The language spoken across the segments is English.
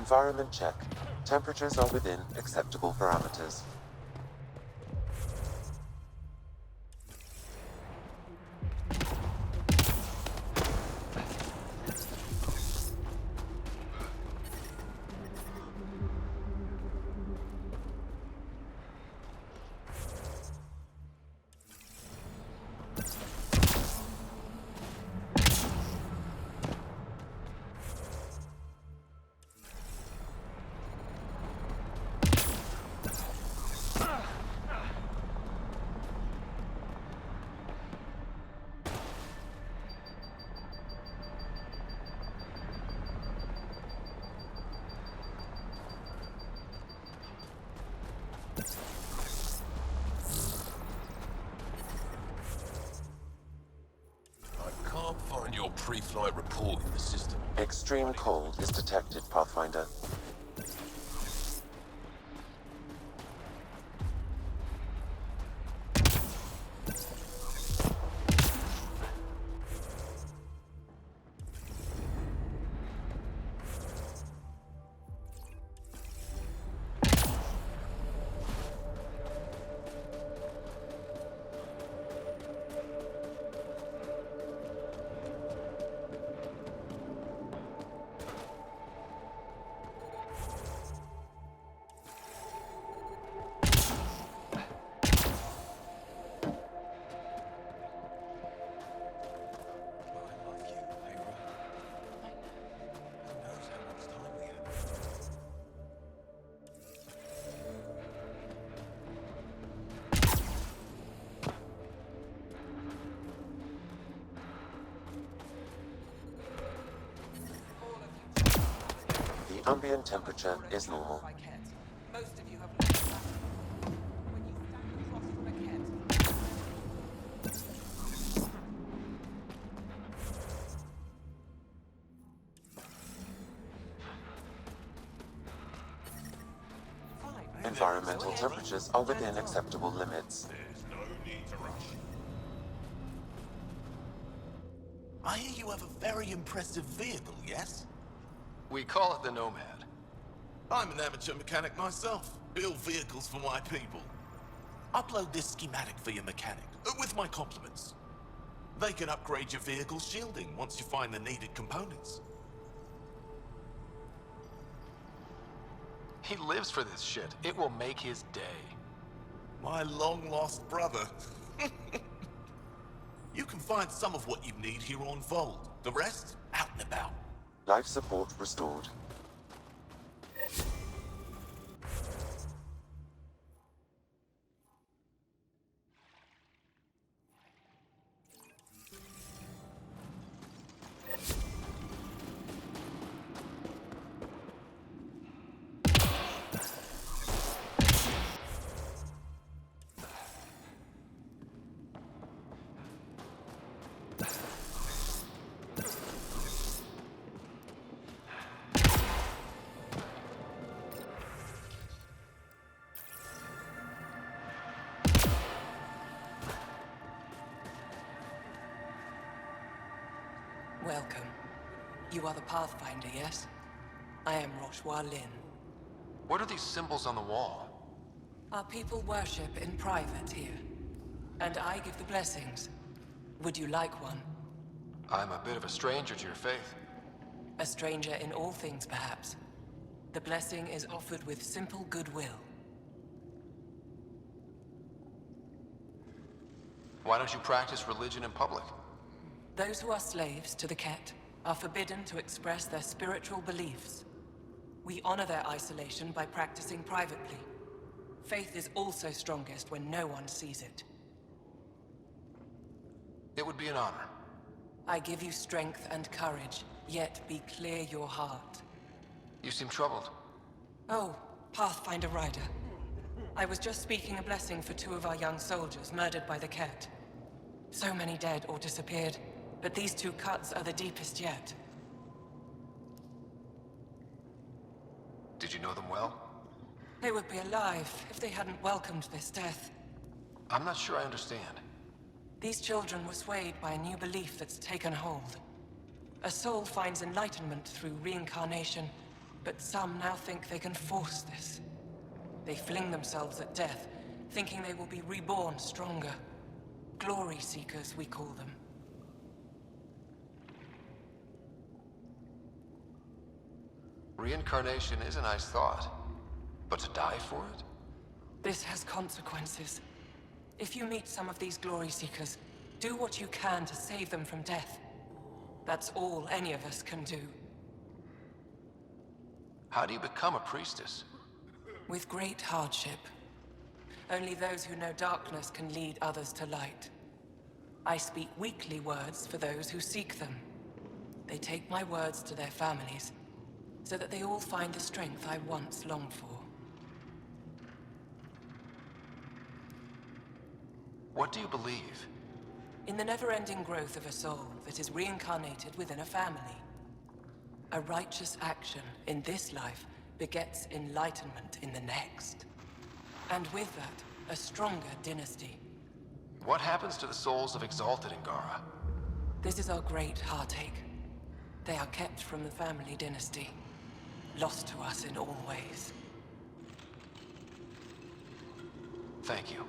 Environment check. Temperatures are within acceptable parameters. Your pre-flight report in the system. Extreme cold is detected, Pathfinder. Ambient temperature is normal. Most of you have looked at that. When you stand across from a cat. Environmental temperatures are within acceptable limits. There's no need to rush. I hear you have a very impressive vehicle, yes? We call it the Nomad. I'm an amateur mechanic myself. Build vehicles for my people. Upload this schematic for your mechanic, with my compliments. They can upgrade your vehicle's shielding once you find the needed components. He lives for this shit. It will make his day. My long-lost brother. You can find some of what you need here on Voeld. The rest, out and about. Life support restored. Welcome. You are the Pathfinder, yes? I am Lin. What are these symbols on the wall? Our people worship in private here, and I give the blessings. Would you like one? I'm a bit of a stranger to your faith. A stranger in all things, perhaps. The blessing is offered with simple goodwill. Why don't you practice religion in public? Those who are slaves to the Ket are forbidden to express their spiritual beliefs. We honor their isolation by practicing privately. Faith is also strongest when no one sees it. It would be an honor. I give you strength and courage, yet be clear your heart. You seem troubled. Oh, Pathfinder Rider. I was just speaking a blessing for 2 of our young soldiers murdered by the Ket. So many dead or disappeared, but these 2 cuts are the deepest yet. Did you know them well? They would be alive if they hadn't welcomed this death. I'm not sure I understand. These children were swayed by a new belief that's taken hold. A soul finds enlightenment through reincarnation, But some now think they can force this. They fling themselves at death, thinking they will be reborn stronger. Glory seekers, we call them. Reincarnation is a nice thought, but to die for it? This has consequences. If you meet some of these glory seekers, do what you can to save them from death. That's all any of us can do. How do you become a priestess? With great hardship. Only those who know darkness can lead others to light. I speak weekly words for those who seek them. They take my words to their families, so that they all find the strength I once longed for. What do you believe? In the never-ending growth of a soul that is reincarnated within a family. A righteous action in this life begets enlightenment in the next. And with that, a stronger dynasty. What happens to the souls of exalted Angara? This is our great heartache. They are kept from the family dynasty, lost to us in all ways. Thank you.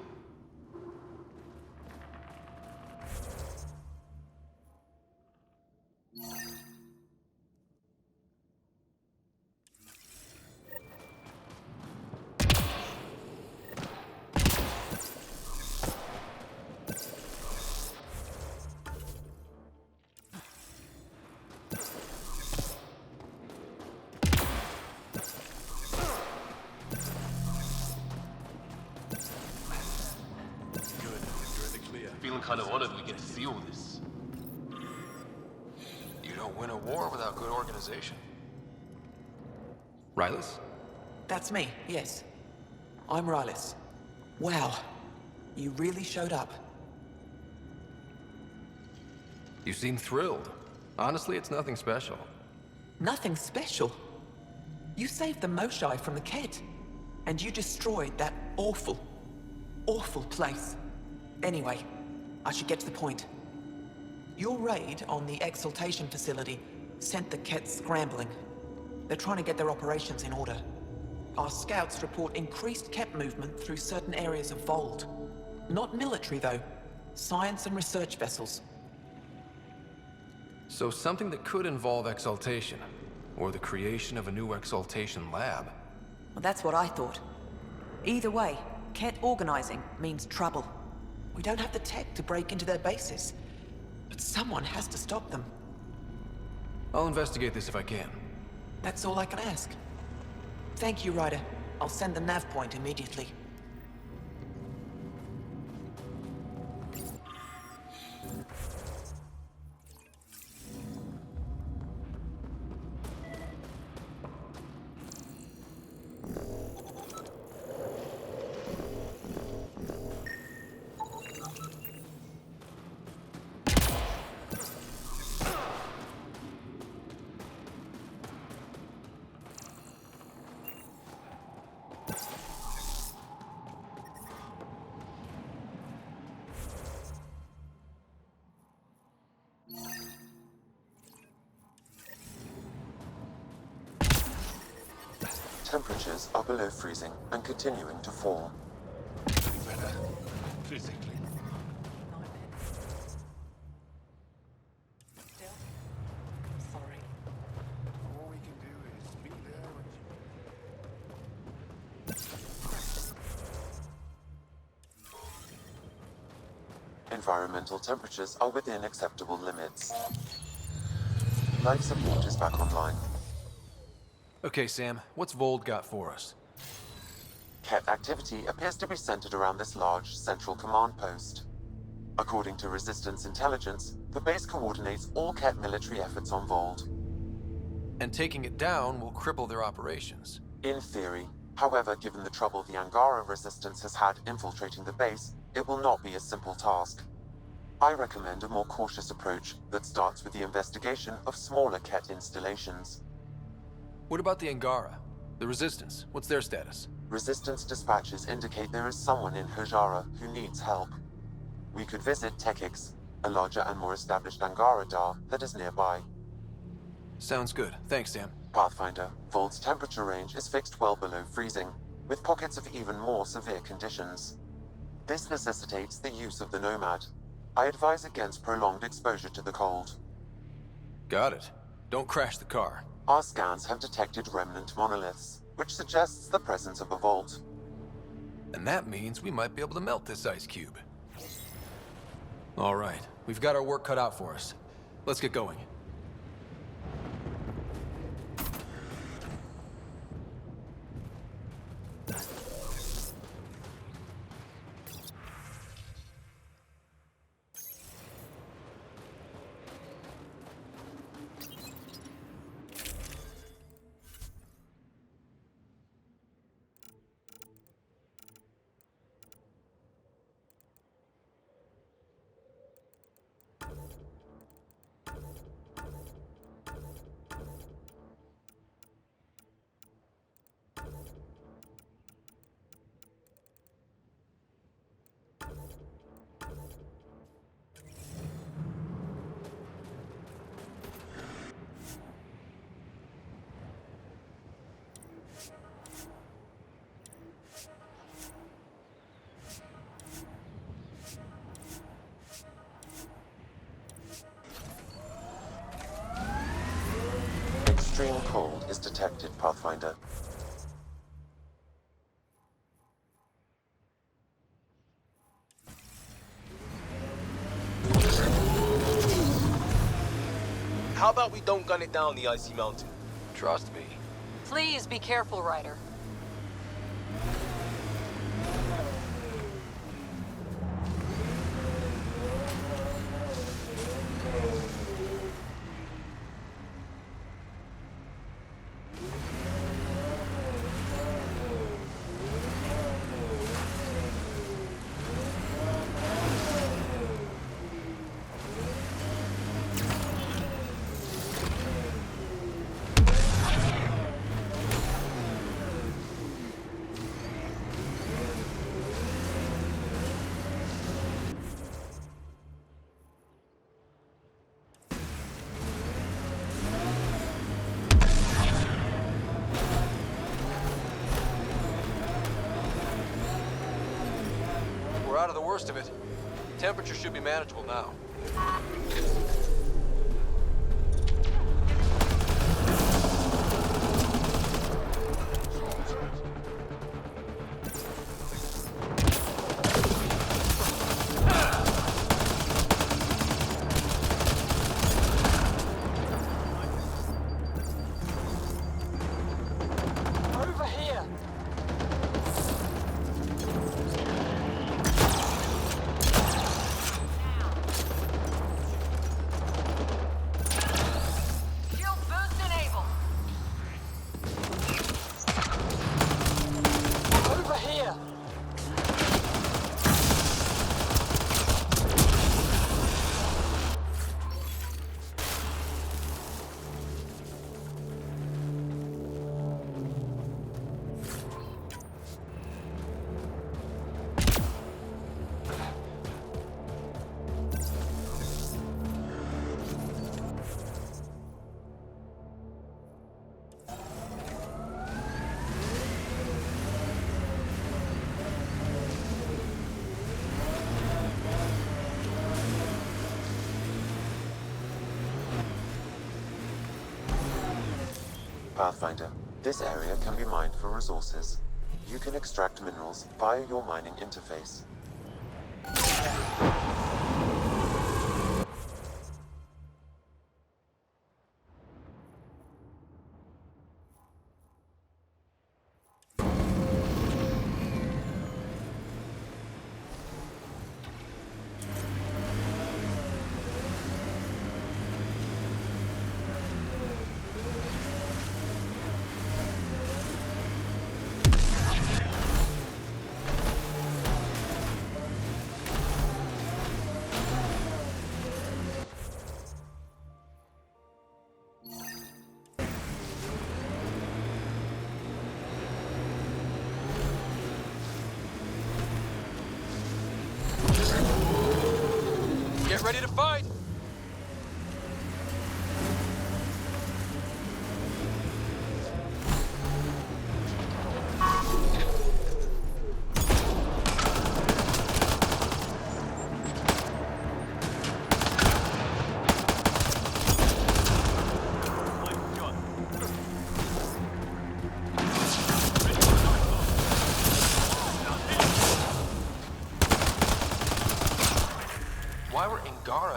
Feeling kind of honored we get to see all this. You don't win a war without good organization. Rylas? That's me, yes. I'm Rylas. Wow, you really showed up. You seem thrilled. Honestly, it's nothing special. Nothing special. You saved the Moshai from the Ket, and you destroyed that awful, awful place. Anyway, I should get to the point. Your raid on the exaltation facility sent the Ket scrambling. They're trying to get their operations in order. Our scouts report increased Ket movement through certain areas of Voeld. Not military, though. Science and research vessels. So something that could involve exaltation, or the creation of a new exaltation lab. Well, that's what I thought. Either way, Ket organizing means trouble. We don't have the tech to break into their bases. But someone has to stop them. I'll investigate this if I can. That's all I can ask. Thank you, Ryder. I'll send the nav point immediately. Temperatures are below freezing and continuing to fall. Better. Physically. Still? Sorry. All we can do is be there when Environmental temperatures are within acceptable limits. Life support is back online. Okay, Sam, what's Voeld got for us? Ket activity appears to be centered around this large central command post. According to Resistance intelligence, the base coordinates all Ket military efforts on Voeld. And taking it down will cripple their operations. In theory. However, given the trouble the Angara Resistance has had infiltrating the base, it will not be a simple task. I recommend a more cautious approach that starts with the investigation of smaller Ket installations. What about the Angara? The Resistance, what's their status? Resistance dispatches indicate there is someone in Hojara who needs help. We could visit Tekix, a larger and more established Angara Dar that is nearby. Sounds good. Thanks, Sam. Pathfinder, Voeld's temperature range is fixed well below freezing, with pockets of even more severe conditions. This necessitates the use of the Nomad. I advise against prolonged exposure to the cold. Got it. Don't crash the car. Our scans have detected remnant monoliths, which suggests the presence of a vault. And that means we might be able to melt this ice cube. All right, we've got our work cut out for us. Let's get going. Extreme cold is detected, Pathfinder. How about we don't gun it down the icy mountain? Trust me. Please be careful, Ryder. We're out of the worst of it. Temperature should be manageable now. Over here! Shield boost enabled! Over here! Pathfinder, this area can be mined for resources. You can extract minerals via your mining interface. Get ready to fight!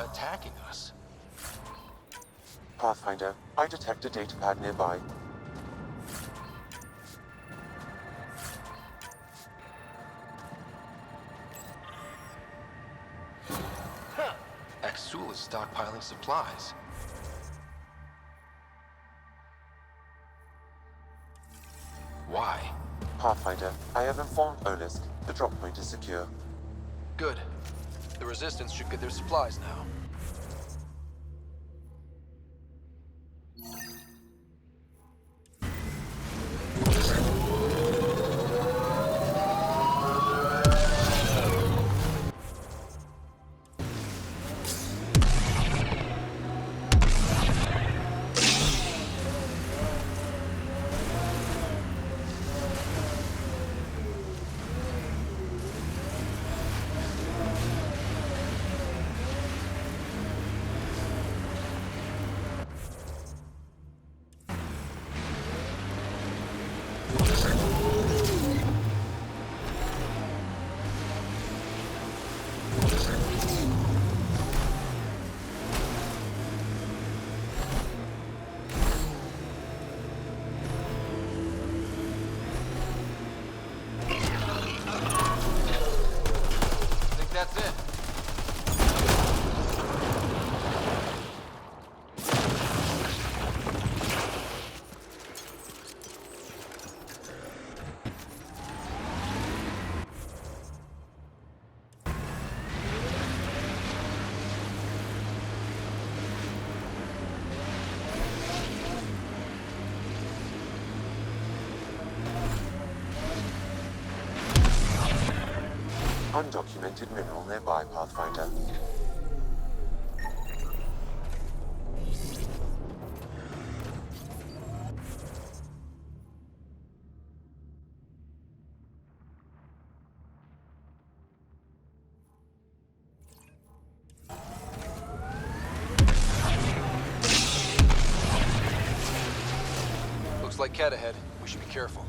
attacking us. Pathfinder, I detect a datapad nearby. Axul is stockpiling supplies. Why? Pathfinder, I have informed Olisk. The drop point is secure. Good. The Resistance should get their supplies now. That's it. Undocumented mineral nearby, Pathfinder. Looks like Cat ahead. We should be careful.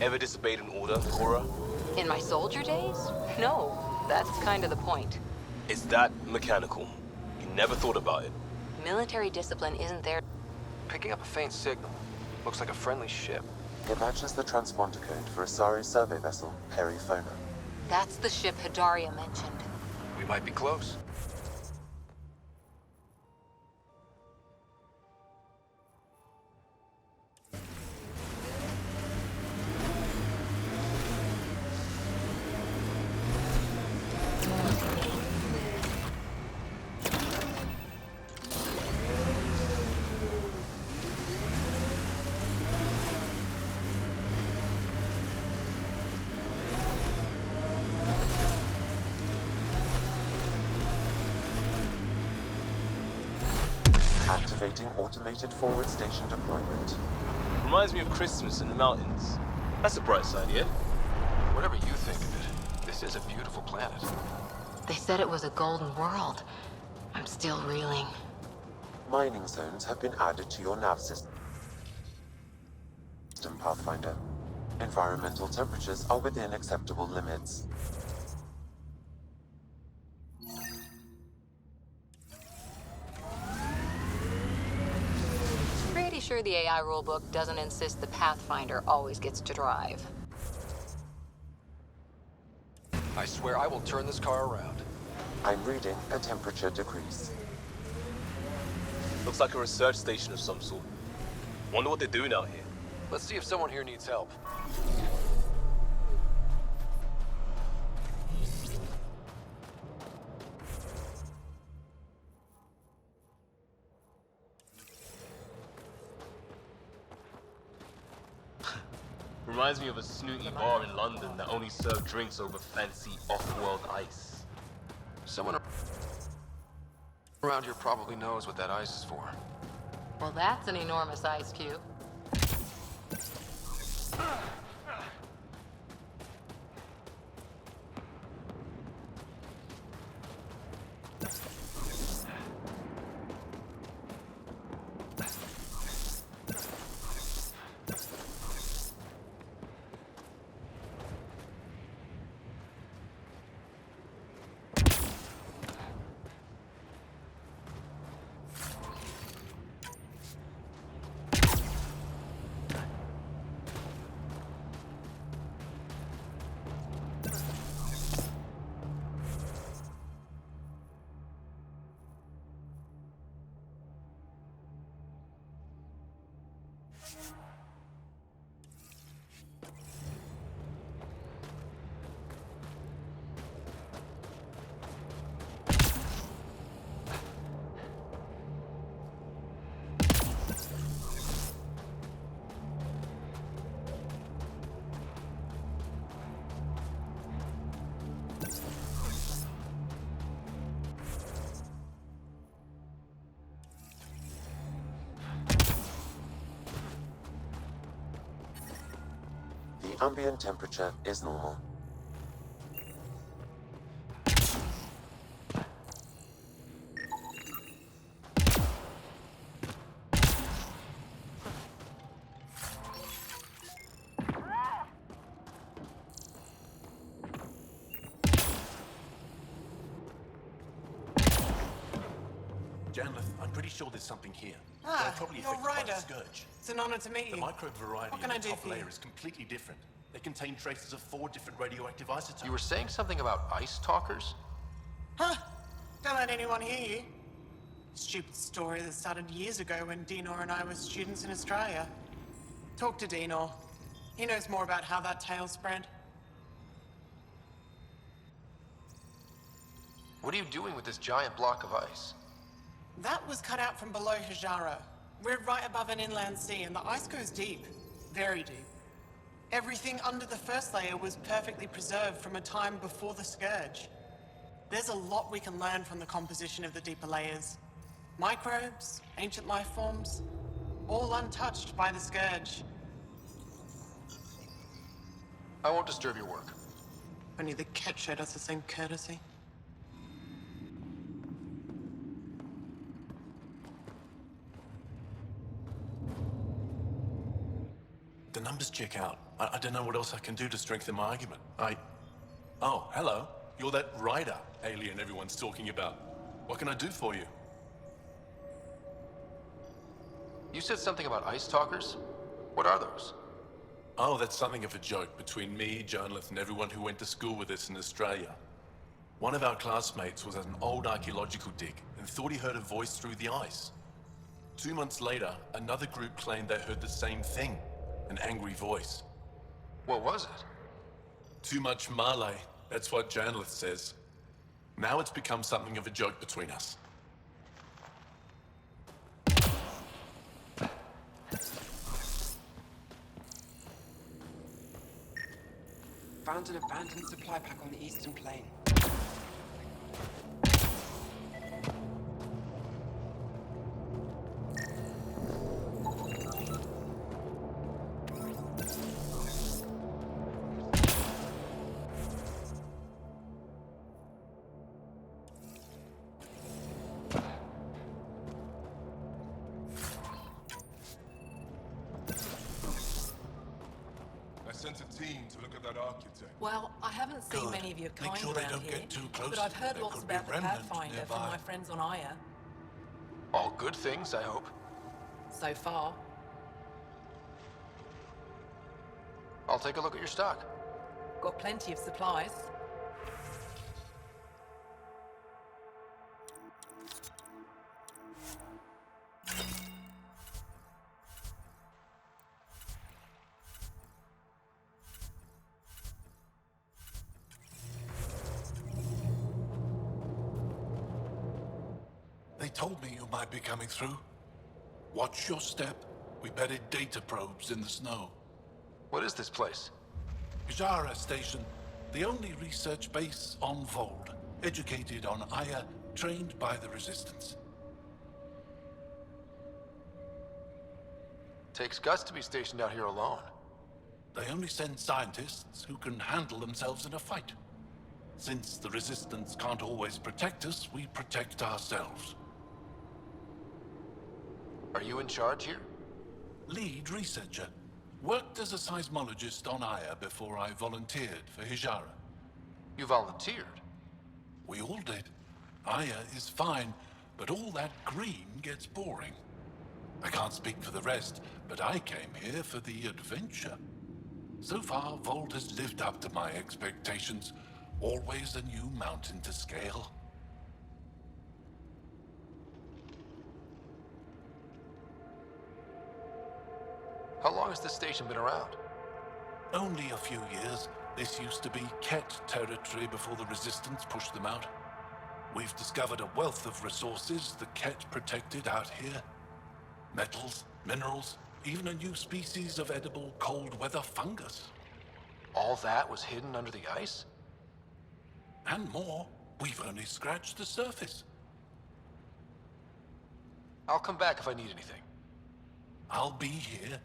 Ever disobeyed an order, Cora? In my soldier days? No, that's kind of the point. It's that mechanical. You never thought about it. Military discipline isn't there. Picking up a faint signal. Looks like a friendly ship. It matches the transponder code for a Asari survey vessel, Perifona. That's the ship Hidaria mentioned. We might be close. Activating automated forward station deployment. Reminds me of Christmas in the mountains. That's a bright side, yeah? Whatever you think of it, this is a beautiful planet. They said it was a golden world. I'm still reeling. Mining zones have been added to your nav system, Pathfinder. Environmental temperatures are within acceptable limits. Pretty sure the AI rulebook doesn't insist the Pathfinder always gets to drive. I swear I will turn this car around. I'm reading a temperature decrease. Looks like a research station of some sort. Wonder what they're doing out here. Let's see if someone here needs help. Reminds me of a snooty bar in London that only served drinks over fancy off-world ice. Someone around here probably knows what that ice is for. Well, that's an enormous ice cube. The ambient temperature is normal. Janlith, I'm pretty sure there's something here. Ah, They're probably you're affected by the Ryder. scourge. It's an honor to meet The you. microbe variety What can in I the do top for you? layer is completely different. They contain traces of 4 different radioactive isotopes. You were saying something about ice talkers? Huh? Don't let anyone hear you. Stupid story that started years ago when Dinor and I were students in Australia. Talk to Dinor. He knows more about how that tale spread. What are you doing with this giant block of ice? That was cut out from below Hijaro. We're right above an inland sea, and the ice goes deep. Very deep. Everything under the first layer was perfectly preserved from a time before the Scourge. There's a lot we can learn from the composition of the deeper layers. Microbes, ancient life forms, all untouched by the Scourge. I won't disturb your work. Only the cat showed us the same courtesy. The numbers check out. I don't know what else I can do to strengthen my argument. Oh, hello. You're that Ryder alien everyone's talking about. What can I do for you? You said something about ice talkers? What are those? Oh, that's something of a joke between me, Janlith, and everyone who went to school with us in Australia. One of our classmates was at an old archaeological dig and thought he heard a voice through the ice. 2 months later, another group claimed they heard the same thing, an angry voice. What was it? Too much Malay, that's what Janlith says. Now it's become something of a joke between us. Found an abandoned supply pack on the eastern plain. sent a team to look at that architect. Well, I haven't seen Good. many of your Make kind sure they around don't here, get too close. but I've heard There lots could be about the remnant Pathfinder nearby. from my friends on Aya. All good things, I hope. So far. I'll take a look at your stock. Got plenty of supplies. They told me you might be coming through. Watch your step. We buried data probes in the snow. What is this place? Jara Station, the only research base on Voeld. Educated on Aya, trained by the Resistance. Takes guts to be stationed out here alone. They only send scientists who can handle themselves in a fight. Since the Resistance can't always protect us, we protect ourselves. Are you in charge here? Lead researcher. Worked as a seismologist on Aya before I volunteered for Hijara. You volunteered? We all did. Aya is fine, but all that green gets boring. I can't speak for the rest, but I came here for the adventure. So far, Voeld has lived up to my expectations. Always a new mountain to scale. How long has this station been around? Only a few years. This used to be Ket territory before the Resistance pushed them out. We've discovered a wealth of resources the Ket protected out here. Metals, minerals, even a new species of edible cold weather fungus. All that was hidden under the ice? And more. We've only scratched the surface. I'll come back if I need anything. I'll be here.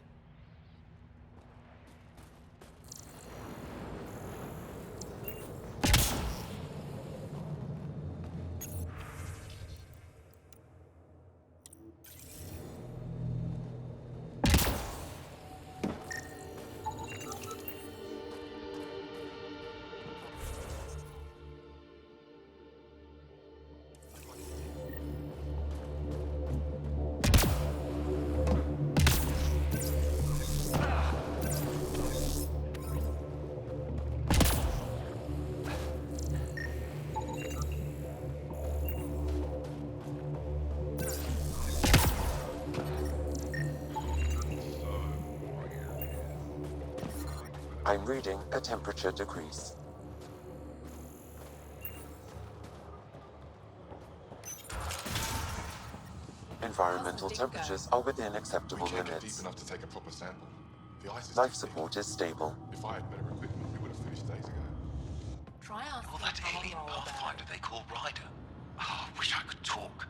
I'm reading a temperature decrease. Environmental temperatures are within acceptable We can't get limits. deep enough to take a proper sample. The ice is Life too thick. support is stable. If I had better equipment, we would have finished days ago. Try asking All that Tom alien Roll about pathfinder they call Ryder. Oh, I wish I could talk.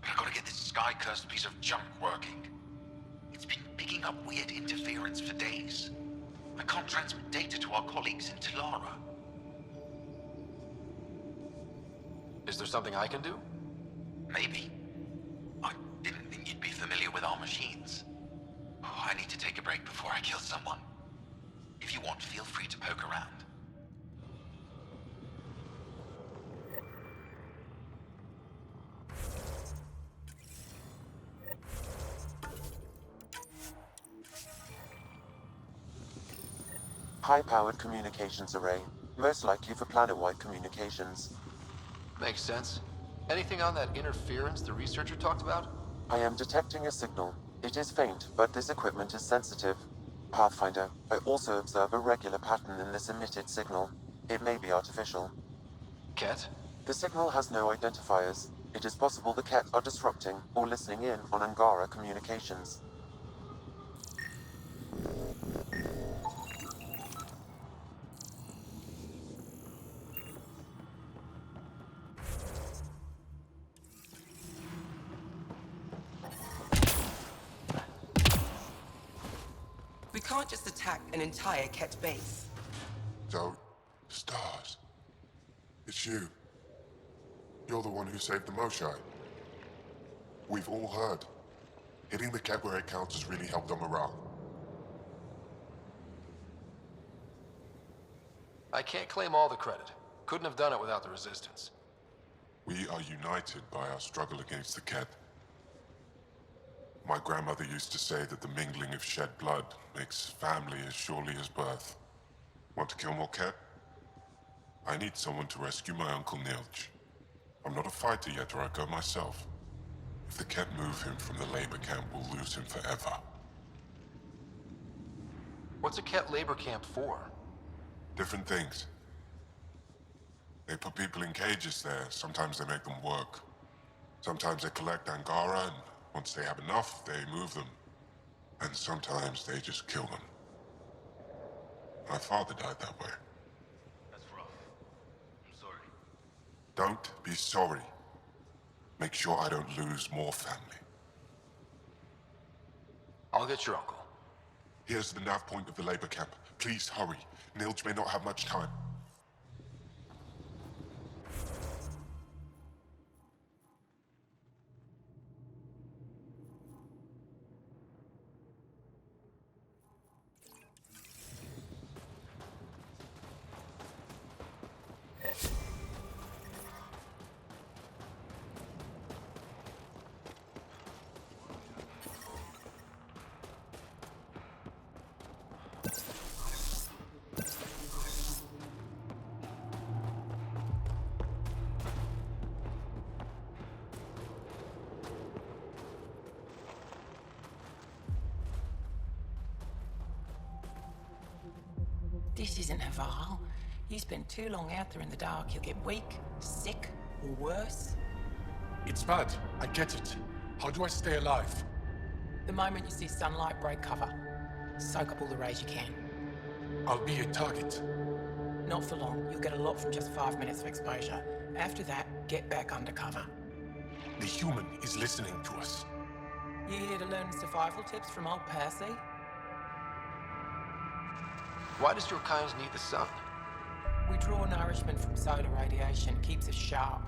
But I gotta get this sky-cursed piece of junk working. It's been picking up weird interference for days. I can't transmit data to our colleagues in Talara. Is there something I can do? Maybe. I didn't think you'd be familiar with our machines. Oh, I need to take a break before I kill someone. If you want, feel free to poke around. High-powered communications array, most likely for planet-wide communications. Makes sense. Anything on that interference the researcher talked about? I am detecting a signal. It is faint, but this equipment is sensitive. Pathfinder, I also observe a regular pattern in this emitted signal. It may be artificial. Ket? The signal has no identifiers. It is possible the Ket are disrupting or listening in on Angara communications. We can't just attack an entire Ket base. So, stars. It's you. You're the one who saved the Moshai. We've all heard. Hitting the Ket where it counts has really helped our morale. I can't claim all the credit. Couldn't have done it without the resistance. We are united by our struggle against the Ket. My grandmother used to say that the mingling of shed blood makes family as surely as birth. Want to kill more Ket? I need someone to rescue my Uncle Nilch. I'm not a fighter yet, or I'd go myself. If the Ket move him from the labor camp, we'll lose him forever. What's a Ket labor camp for? Different things. They put people in cages there. Sometimes they make them work. Sometimes they collect Angara, and once they have enough, they move them. And sometimes they just kill them. My father died that way. That's rough. I'm sorry. Don't be sorry. Make sure I don't lose more family. I'll get your uncle. Here's the nav point of the labor camp. Please hurry. Nilch may not have much time. This isn't Haval. You spend too long out there in the dark, you'll get weak, sick, or worse. It's bad. I get it. How do I stay alive? The moment you see sunlight, break cover. Soak up all the rays you can. I'll be a target. Not for long. You'll get a lot from just 5 minutes of exposure. After that, get back under cover. The human is listening to us. You here to learn survival tips from old Percy? Why does your kind need the sun? We draw nourishment from solar radiation. Keeps us sharp.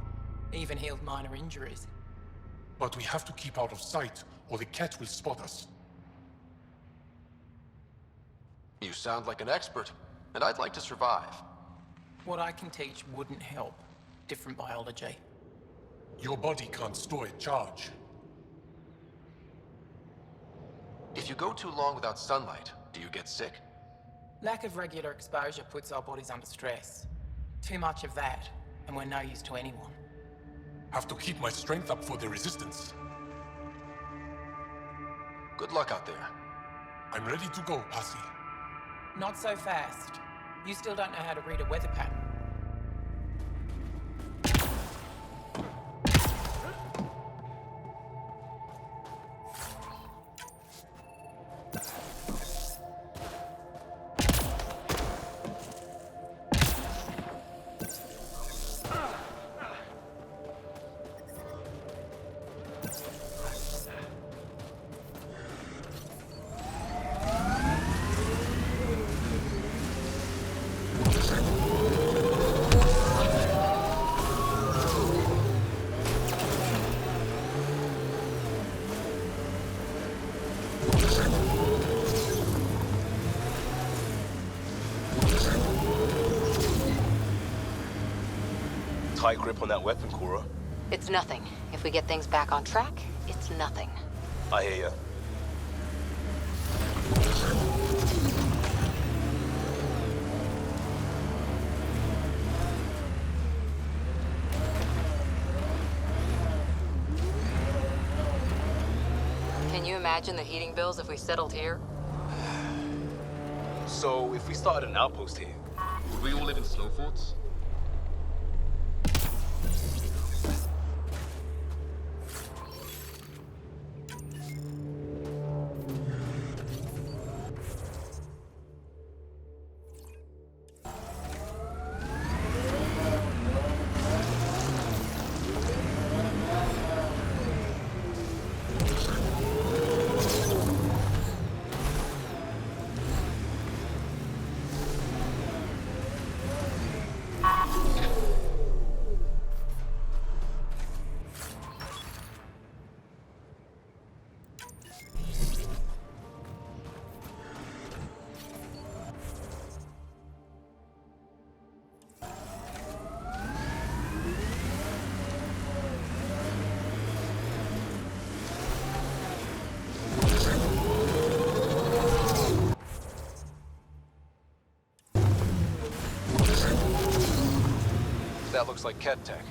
Even healed minor injuries. But we have to keep out of sight, or the Ket will spot us. You sound like an expert, and I'd like to survive. What I can teach wouldn't help. Different biology. Your body can't store a charge. If you go too long without sunlight, do you get sick? Lack of regular exposure puts our bodies under stress. Too much of that, and we're no use to anyone. Have to keep my strength up for the resistance. Good luck out there. I'm ready to go, Passy. Not so fast. You still don't know how to read a weather pattern. Tight grip on that weapon, Cora. It's nothing. If we get things back on track, it's nothing. I hear ya. Can you imagine the heating bills if we settled here? So, if we started an outpost here, would we all live in snow forts? That looks like Ket tech.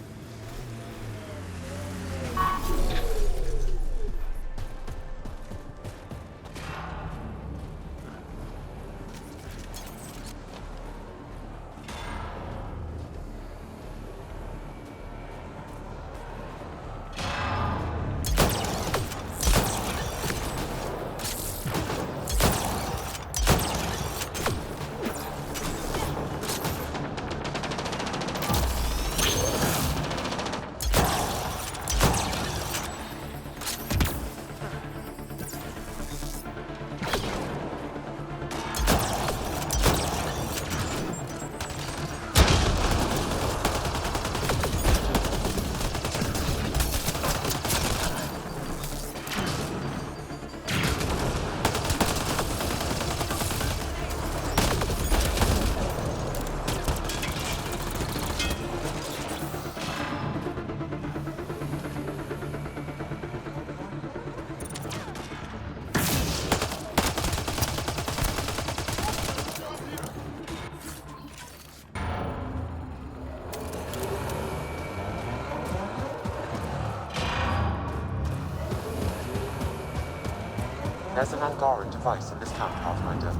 There's an Angaran device in this camp, Pathfinder.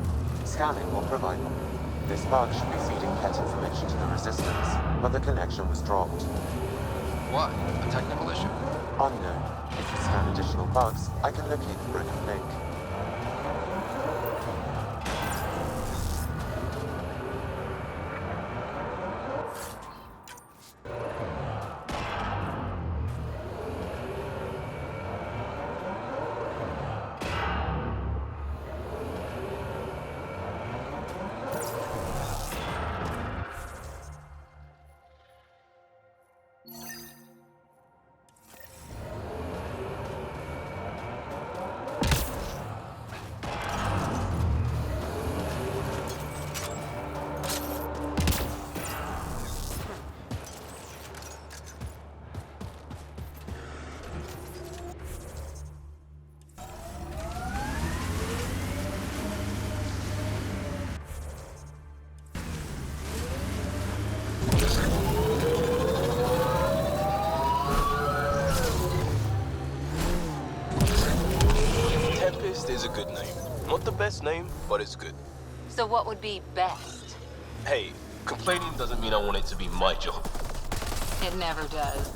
Scanning will provide one. This bug should be feeding Ket information to the Resistance, but the connection was dropped. Why? A technical issue? Unknown. If you scan additional bugs, I can locate the broken link. Is a good name. Not the best name, but it's good. So what would be best? Hey, complaining doesn't mean I want it to be my job. It never does.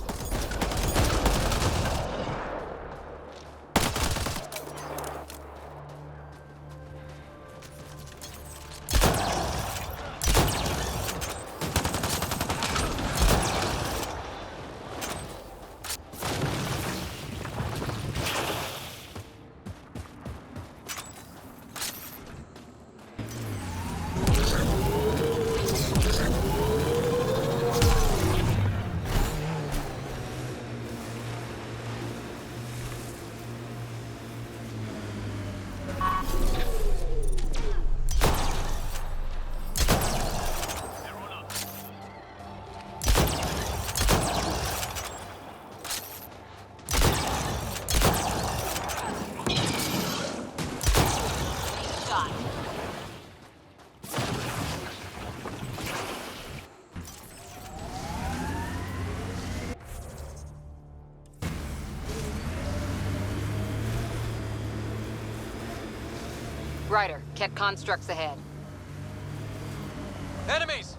Ryder, Ket constructs ahead. Enemies!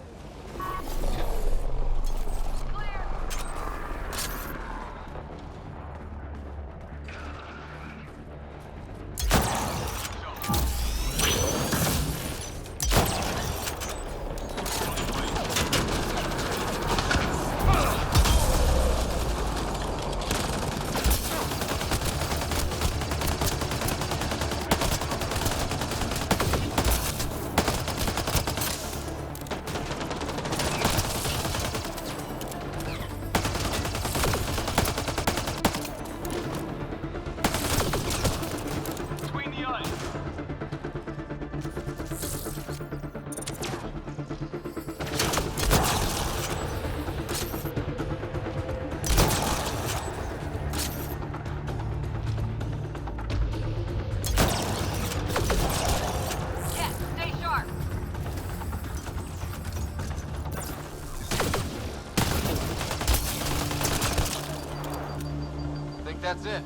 that's it.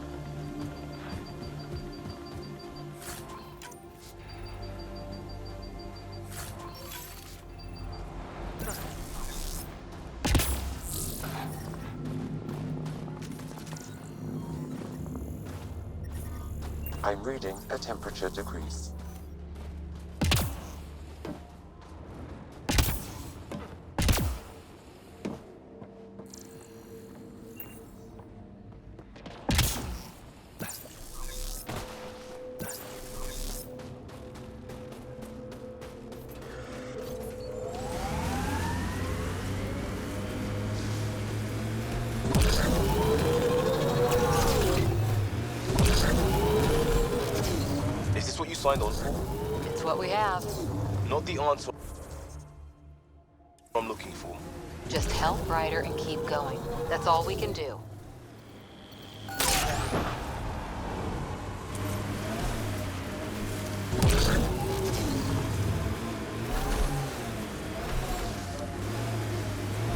I'm reading a temperature decrease. Is this what you signed on for? It's what we have. Not the answer I'm looking for. Just help Ryder and keep going. That's all we can do.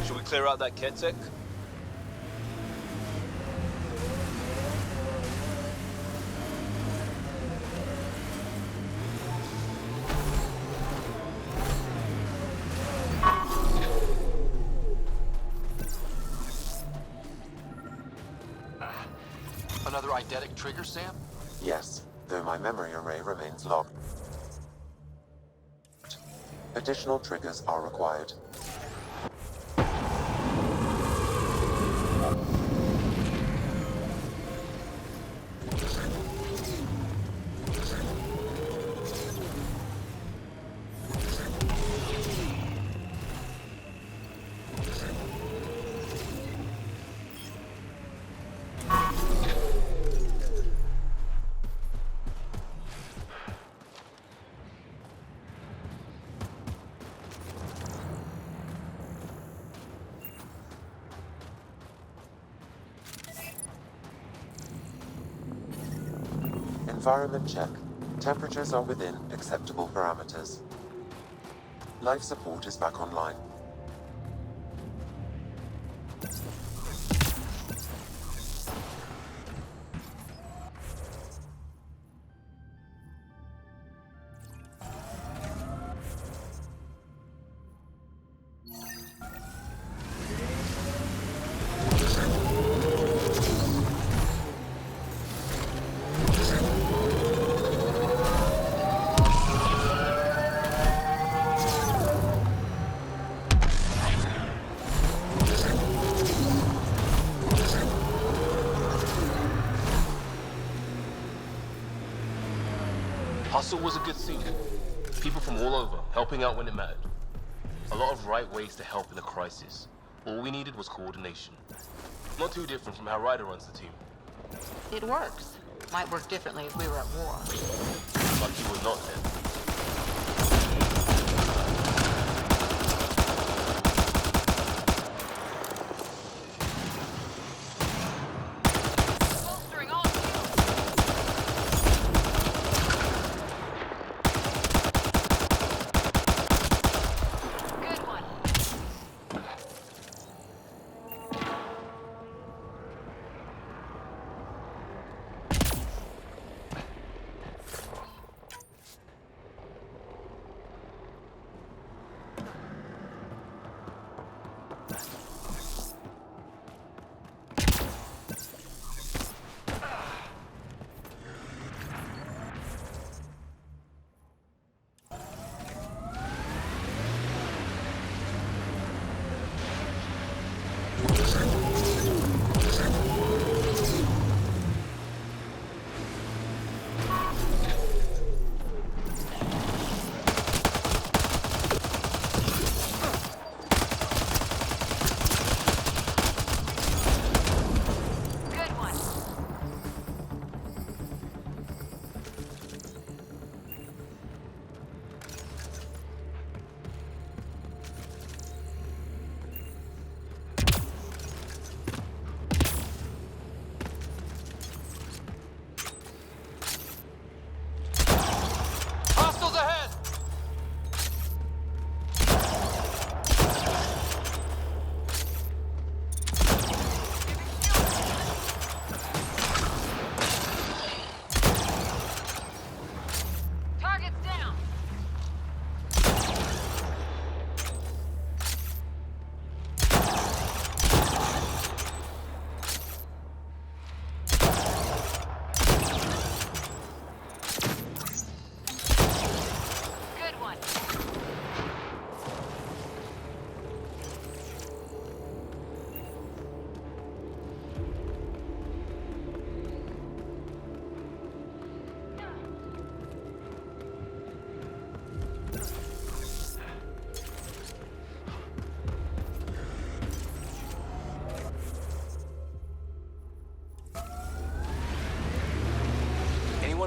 Should we clear out that Ketek? Another eidetic trigger, Sam? Yes, though my memory array remains locked. Additional triggers are required. Environment check. Temperatures are within acceptable parameters. Life support is back online. Hustle was a good scene. People from all over, helping out when it mattered. A lot of right ways to help in a crisis. All we needed was coordination. Not too different from how Ryder runs the team. It works. Might work differently if we were at war. Lucky we're not then.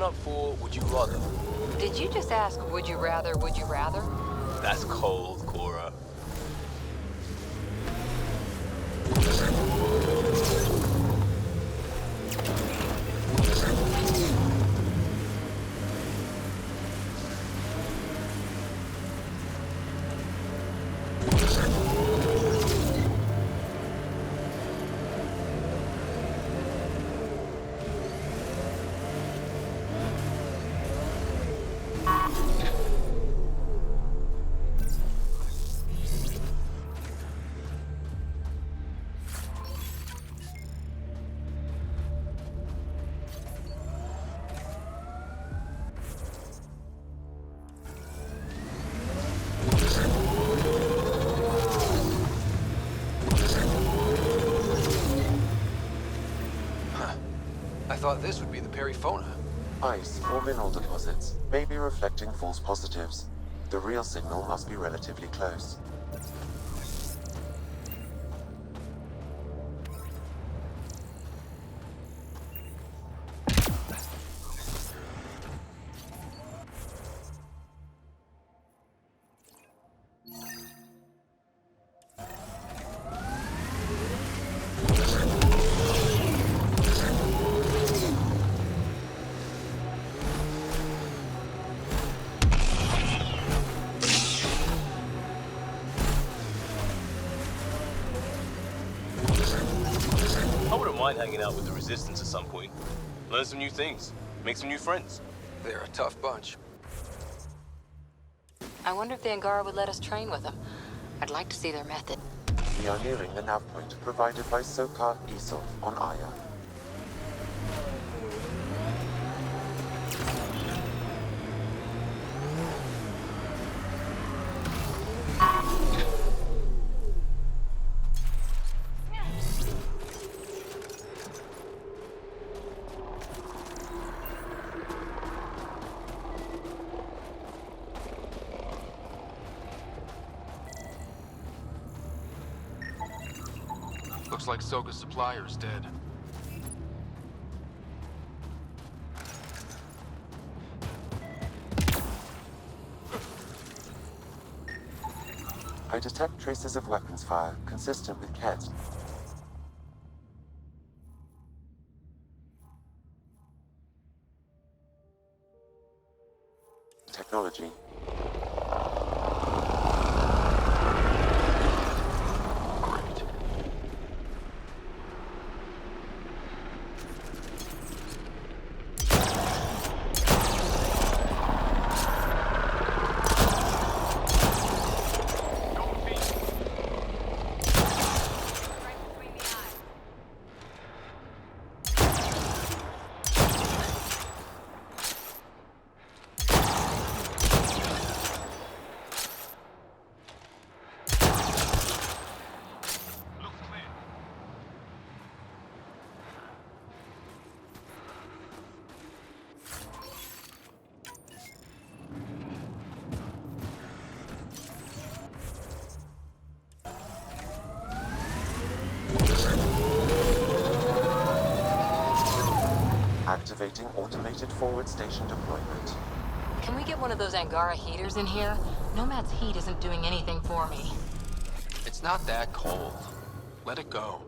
coming up for Would You Rather. Did you just ask, would you rather, would you rather? That's cold, Cora. I thought this would be the periphona. Ice or mineral deposits may be reflecting false positives. The real signal must be relatively close. I wouldn't mind hanging out with the Resistance at some point. Learn some new things. Make some new friends. They're a tough bunch. I wonder if the Angara would let us train with them. I'd like to see their method. We are nearing the nav point provided by Sokar Isov on Aya. Looks like Soka's supplier is dead. I detect traces of weapons fire consistent with Ket. Technology. Activating automated forward station deployment. Can we get one of those Angara heaters in here? Nomad's heat isn't doing anything for me. It's not that cold. Let it go.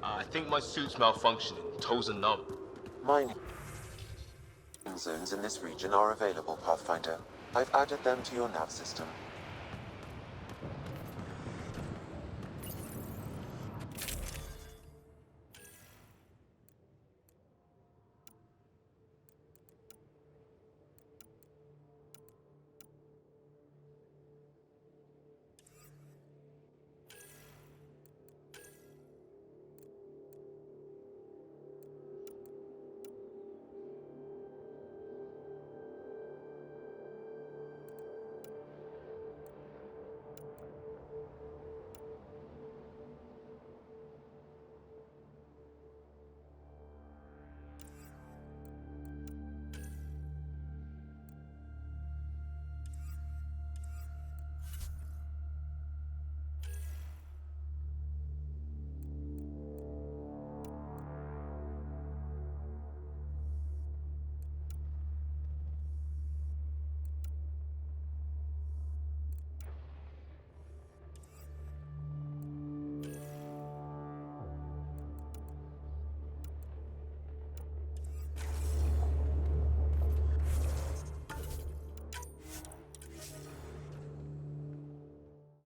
I think my suit's malfunctioning. Toes are numb. Mining zones in this region are available, Pathfinder. I've added them to your nav system.